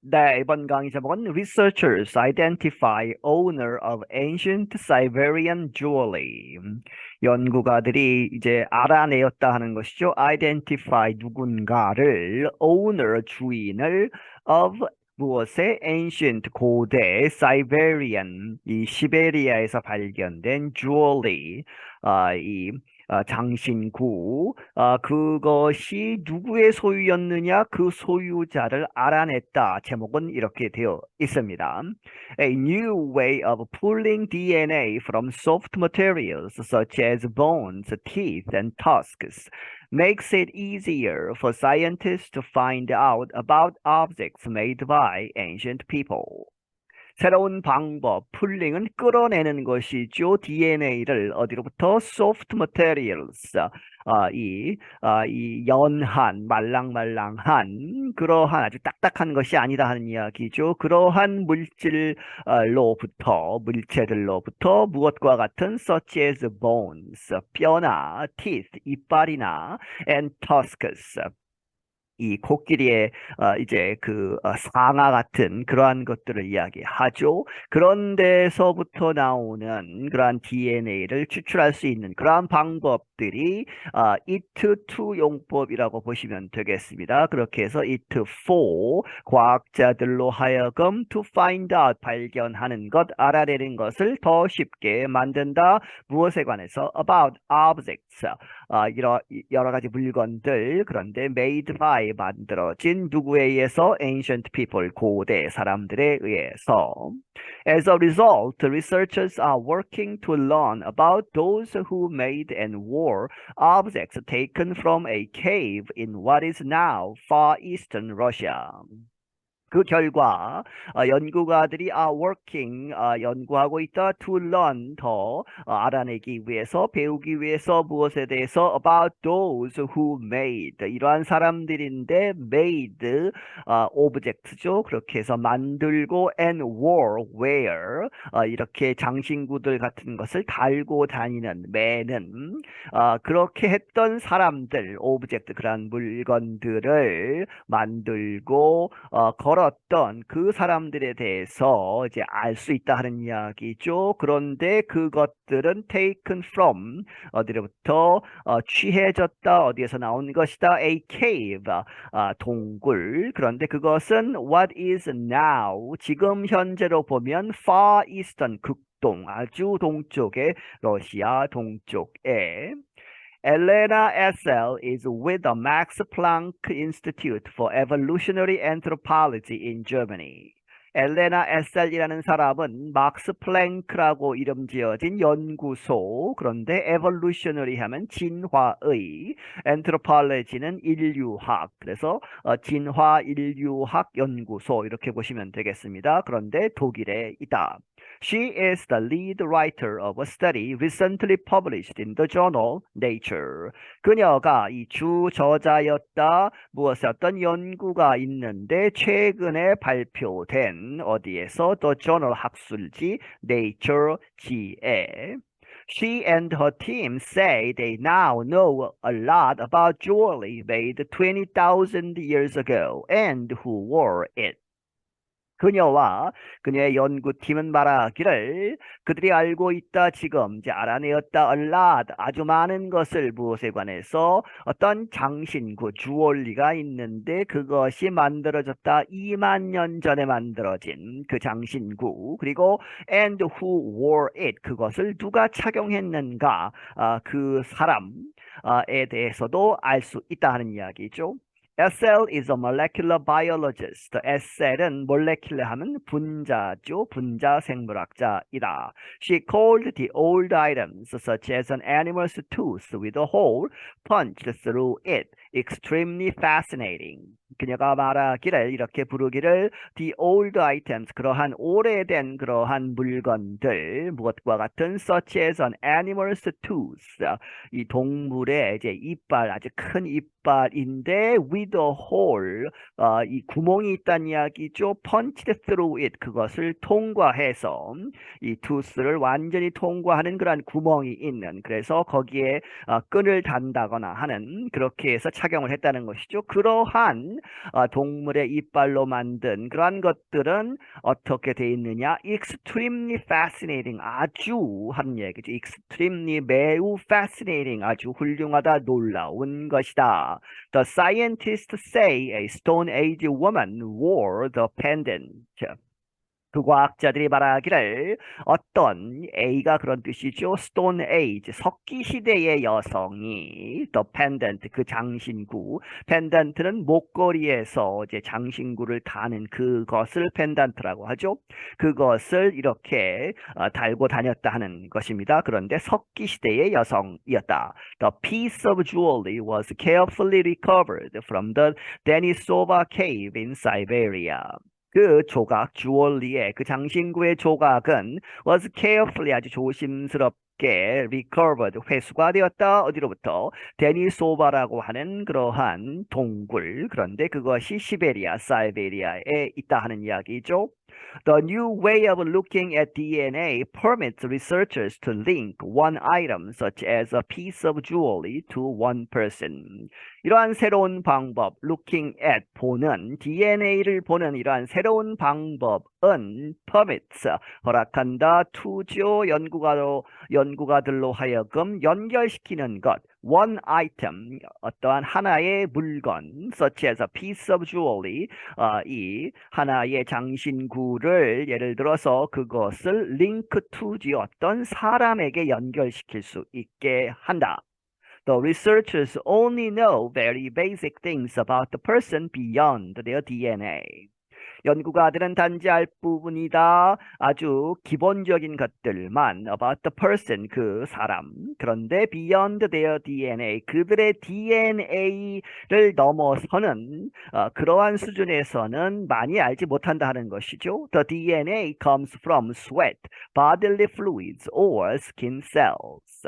네, 이번 강의 제목은 Researchers Identify Owner of Ancient Siberian Jewelry. 연구가들이 이제 알아내었다 하는 것이죠. Identify 누군가를, owner 주인을 of 무엇의 ancient 고대 Siberian 이 시베리아에서 발견된 jewelry 이 장신구 그것이 누구의 소유였느냐 그 소유자를 알아냈다. 제목은 이렇게 되어 있습니다. A new way of pulling DNA from soft materials such as bones, teeth, and tusks makes it easier for scientists to find out about objects made by ancient people. 새로운 방법, 풀링은 끌어내는 것이죠. DNA를 어디로부터? soft materials, 이 연한, 말랑말랑한, 그러한 아주 딱딱한 것이 아니다 하는 이야기죠. 그러한 물체들로부터 무엇과 같은 such as bones, 뼈나 teeth, 이빨이나 and tusks, 이 코끼리의 이제 상아 같은 그러한 것들을 이야기하죠. 그런 데서부터 나오는 그러한 DNA를 추출할 수 있는 그러한 방법들이 IT2 용법이라고 보시면 되겠습니다. 그렇게 해서 IT4 과학자들로 하여금 to find out 발견하는 것, 알아내는 것을 더 쉽게 만든다. 무엇에 관해서? About objects. 여러 가지 물건들, 그런데 made by 만들어진 누구에 의해서? ancient people 고대 사람들에 의해서. As a result, researchers are working to learn about those who made and wore objects taken from a cave in what is now far eastern Russia. 그 결과 연구가들이 연구하고 있다. To learn 더 알아내기 위해서, 배우기 위해서 무엇에 대해서? About those who made 이러한 사람들인데 made object죠. 그렇게 해서 만들고 and wore wear 이렇게 장신구들 같은 것을 달고 다니는 매는 그렇게 했던 사람들 object 그런 물건들을 만들고 걸었던 그 사람들에 대해서 이제 알 수 있다 하는 이야기죠. 그런데 그것들은 taken from 어디로부터 취해졌다. 어디에서 나온 것이다. A cave 동굴. 그런데 그것은 what is now 지금 현재로 보면 far eastern 극동 아주 동쪽에 러시아 동쪽에 Elena Essel is with the Max Planck Institute for Evolutionary Anthropology in Germany. 엘레나 에셀이라는 사람은 막스 플랭크라고 이름 지어진 연구소, 그런데 evolutionary 하면 진화의, anthropology는 인류학, 그래서 진화 인류학 연구소 이렇게 보시면 되겠습니다. 그런데 독일에 있다. She is the lead writer of a study recently published in the journal Nature. 그녀가 이 주 저자였다. 무엇의 어떤 연구가 있는데 최근에 발표된 어디에서? The journal 학술지 Nature지에. She and her team say they now know a lot about jewelry made 20,000 years ago and who wore it. 그녀와 그녀의 연구팀은 말하기를 그들이 알고 있다 지금 이제 알아내었다 a lot 아주 많은 것을 무엇에 관해서 어떤 장신구 주얼리가 있는데 그것이 만들어졌다 2만 년 전에 만들어진 그 장신구 그리고 and who wore it 그것을 누가 착용했는가 그 사람에 대해서도 알 수 있다 하는 이야기죠. Essel is a molecular biologist. Essel은 molecular 하면 분자죠. 분자 생물학자이다. She called the old items such as an animal's tooth with a hole punched through it extremely fascinating. 그녀가 말하기를 이렇게 부르기를 the old items 그러한 오래된 그러한 물건들 무엇과 같은 such as an animal's tooth 이 동물의 이제 이빨 아주 큰 이빨인데 with a hole 이 구멍이 있다는 이야기죠. punched through it 그것을 통과해서 이 tooth를 완전히 통과하는 그러한 구멍이 있는 그래서 거기에 끈을 단다거나 하는 그렇게 해서 착용을 했다는 것이죠. 그러한 동물의 이빨로 만든 그러한 것들은 어떻게 돼 있느냐? extremely fascinating, 아주 하는 얘기죠. extremely, 매우 fascinating, 아주 훌륭하다, 놀라운 것이다. The scientists say a Stone Age woman wore the pendant. 그 과학자들이 말하기를 어떤 A가 그런 뜻이죠. Stone Age, 석기 시대의 여성이 the pendant, 그 장신구. pendant는 목걸이에서 이제 장신구를 다는 그것을 pendant라고 하죠. 그것을 이렇게 달고 다녔다 하는 것입니다. 그런데 석기 시대의 여성이었다. The piece of jewelry was carefully recovered from the Denisova cave in Siberia. 그 조각, 주얼리의 그 장신구의 조각은 was carefully, 아주 조심스럽게 recovered, 회수가 되었다. 어디로부터? 데니소바라고 하는 그러한 동굴. 그런데 그것이 시베리아, 사이베리아에 있다 하는 이야기죠. The new way of looking at DNA permits researchers to link one item, such as a piece of jewelry, to one person. 이러한 새로운 방법, looking at, 보는, DNA를 보는 이러한 새로운 방법은 permits, 허락한다, to죠, 연구가들로 하여금 연결시키는 것, one item, 어떠한 하나의 물건, such as a piece of jewelry, 이 하나의 장신구를 예를 들어서 그것을 link to지, 어떤 사람에게 연결시킬 수 있게 한다. The researchers only know very basic things about the person beyond their DNA. 연구가들은 단지 알 부분이다. 아주 기본적인 것들만 about the person, 그 사람. 그런데 beyond their DNA, 그들의 DNA를 넘어서는 그러한 수준에서는 많이 알지 못한다 하는 것이죠. The DNA comes from sweat, bodily fluids, or skin cells.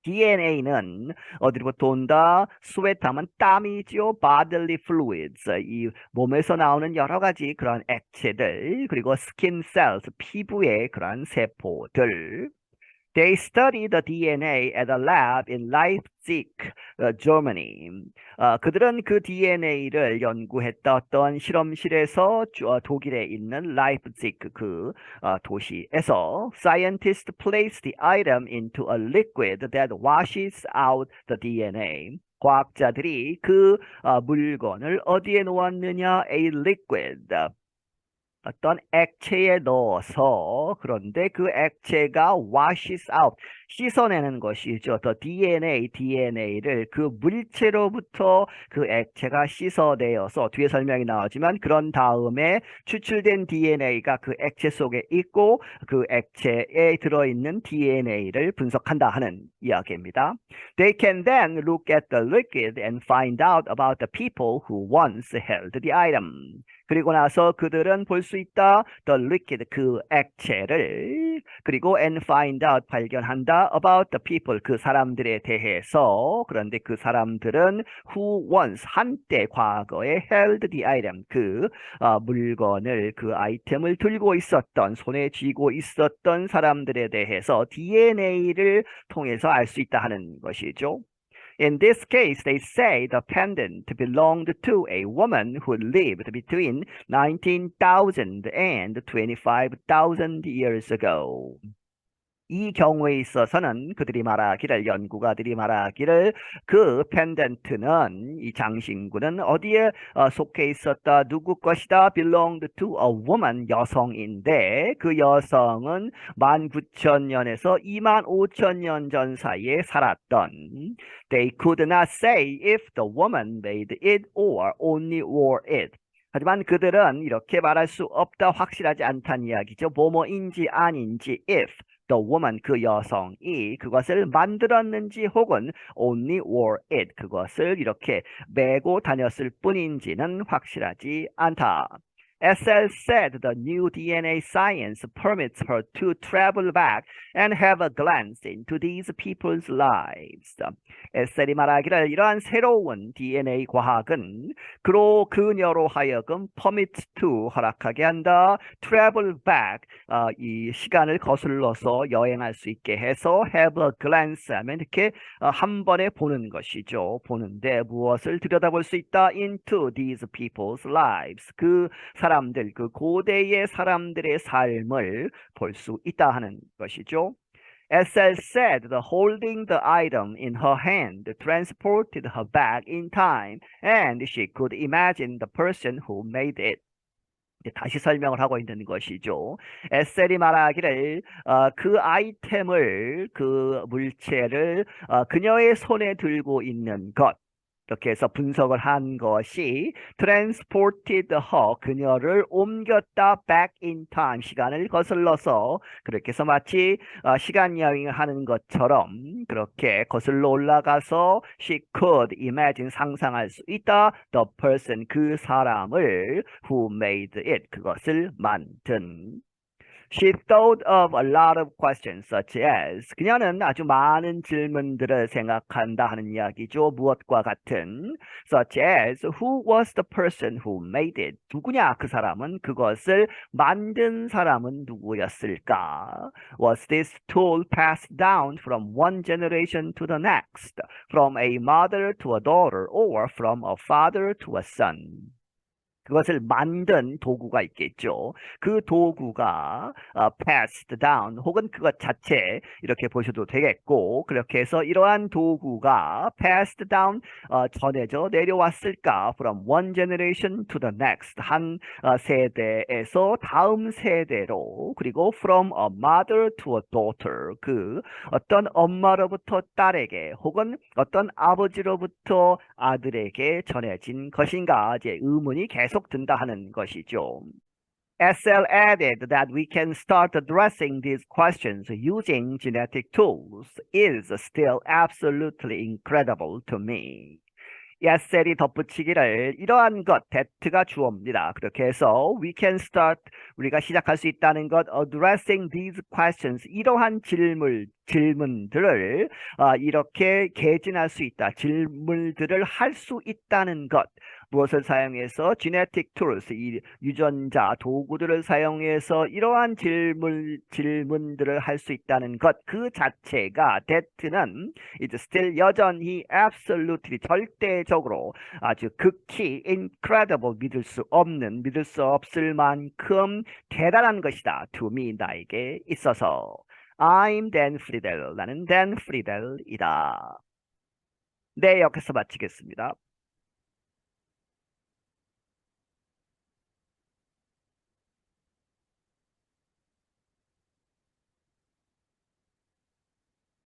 DNA는 어디로부터 온다? 스웨트하면 땀이죠. bodily fluids, 이 몸에서 나오는 여러 가지 그런 액체들, 그리고 skin cells, 피부의 그런 세포들. They study the DNA at a lab in Leipzig, Germany. 그들은 그 DNA를 연구했다 어떤 실험실에서 독일에 있는 라이프치히 그 도시에서 scientists place the item into a liquid that washes out the DNA. 과학자들이 그 물건을 어디에 놓았느냐? A liquid. 어떤 액체에 넣어서, 그런데 그 액체가 washes out, 씻어내는 것이죠. 더 DNA를 그 물체로부터 그 액체가 씻어내어서, 뒤에 설명이 나오지만 그런 다음에 추출된 DNA가 그 액체 속에 있고 그 액체에 들어있는 DNA를 분석한다 하는 이야기입니다. They can then look at the liquid and find out about the people who once held the item. 그리고 나서 그들은 볼 수 있다. The liquid, 그 액체를. 그리고 and find out, 발견한다. About the people, 그 사람들에 대해서. 그런데 그 사람들은 who once, 한때 과거에 held the item, 그 물건을, 그 아이템을 들고 있었던, 손에 쥐고 있었던 사람들에 대해서 DNA를 통해서 알 수 있다 하는 것이죠. In this case, they say the pendant belonged to a woman who lived between 19,000 and 25,000 years ago. 이 경우에 있어서는 그들이 말하기를, 연구가들이 말하기를, 그 펜던트는, 이 장신구는 어디에 속해 있었다? 누구 것이다? belonged to a woman, 여성인데 그 여성은 19,000년에서 25,000년 전 사이에 살았던. They could not say if the woman made it or only wore it. 하지만 그들은 이렇게 말할 수 없다, 확실하지 않다는 이야기죠. 뭐뭐인지 아닌지, if the woman, 그 여성이 그것을 만들었는지 혹은 only wore it, 그것을 이렇게 메고 다녔을 뿐인지는 확실하지 않다. SL said the new DNA science permits her to travel back and have a glance into these people's lives. SL이 말하기를 이러한 새로운 DNA 과학은 그녀로 하여금 permit to 허락하게 한다. travel back 이 시간을 거슬러서 여행할 수 있게 해서 have a glance 하면 이렇게 한 번에 보는 것이죠. 보는데 무엇을 들여다볼 수 있다? into these people's lives. 그 사람들, 그 고대의 사람들의 삶을 볼 수 있다 하는 것이죠. SL said the holding the item in her hand transported her back in time and she could imagine the person who made it. 다시 설명을 하고 있는 것이죠. SL이 말하기를 그 아이템을, 그 물체를 그녀의 손에 들고 있는 것, 이렇게 해서 분석을 한 것이 transported her, 그녀를 옮겼다, back in time, 시간을 거슬러서 그렇게 해서 마치 시간 여행을 하는 것처럼 그렇게 거슬러 올라가서 she could imagine, 상상할 수 있다, the person, 그 사람을 who made it, 그것을 만든. She thought of a lot of questions such as 그녀는 아주 많은 질문들을 생각한다 하는 이야기죠. 무엇과 같은 such as who was the person who made it? 누구냐 그 사람은, 그것을 만든 사람은 누구였을까? Was this tool passed down from one generation to the next, from a mother to a daughter, or from a father to a son? 그것을 만든 도구가 있겠죠. 그 도구가 passed down 혹은 그것 자체 이렇게 보셔도 되겠고, 그렇게 해서 이러한 도구가 passed down 전해져 내려왔을까? From one generation to the next, 한 세대에서 다음 세대로, 그리고 from a mother to a daughter, 그 어떤 엄마로부터 딸에게 혹은 어떤 아버지로부터 아들에게 전해진 것인가? 이제 의문이 계속 든다 하는 것이죠. SL added that we can start addressing these questions using genetic tools is still absolutely incredible to me. SL이 덧붙이기를 이러한 것, that가 주어입니다. 그렇게 해서 we can start, 우리가 시작할 수 있다는 것, addressing these questions, 이러한 질문들을 이렇게 개진할 수 있다. 질문들을 할 수 있다는 것. 무엇을 사용해서? genetic tools, 이 유전자 도구들을 사용해서 이러한 질문들을 할 수 있다는 것, 그 자체가 that는 is still 여전히 absolutely 절대적으로 아주 극히 incredible, 믿을 수 없을 만큼 대단한 것이다. to me, 나에게 있어서. I'm Dan Friedel. 나는 Dan Friedel이다. 네, 여기서 마치겠습니다.